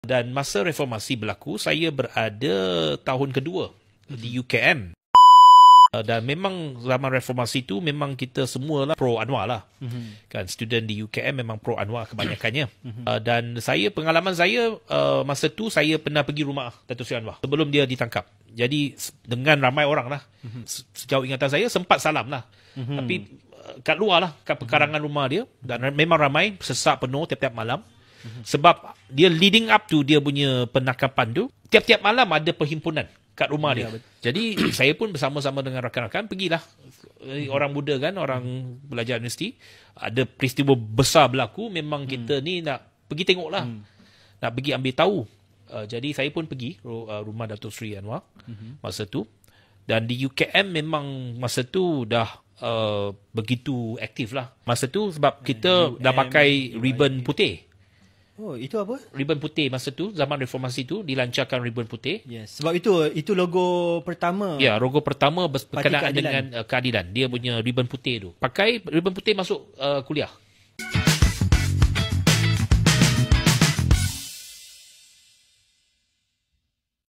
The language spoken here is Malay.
Dan masa reformasi berlaku, saya berada tahun kedua di UKM. Dan memang zaman reformasi tu memang kita semualah pro Anwar lah. Kan student di UKM memang pro Anwar kebanyakannya. Dan pengalaman saya masa tu saya pernah pergi rumah Datuk Seri Anwar sebelum dia ditangkap. Jadi dengan ramai orang lah. Sejauh ingatan saya sempat salam lah. Tapi kat luar lah, kat pekarangan rumah dia. Dan memang ramai, sesak penuh tiap-tiap malam. Sebab dia leading up to dia punya penangkapan tu, tiap-tiap malam ada perhimpunan kat rumah dia. Jadi saya pun bersama-sama dengan rakan-rakan pergilah. Orang muda kan, orang belajar universiti, ada peristiwa besar berlaku, memang kita ni nak pergi tengok lah. Nak pergi ambil tahu. Jadi saya pun pergi rumah Datuk Seri Anwar masa tu. Dan di UKM memang masa tu dah begitu aktif lah. Masa tu sebab kita dah pakai ribbon putih. Oh, itu apa? Ribbon putih masa tu, zaman reformasi tu dilancarkan ribbon putih. Yes, sebab itu logo pertama. Ya, logo pertama berkenaan dengan keadilan. Dia punya ribbon putih tu. Pakai ribbon putih masuk kuliah.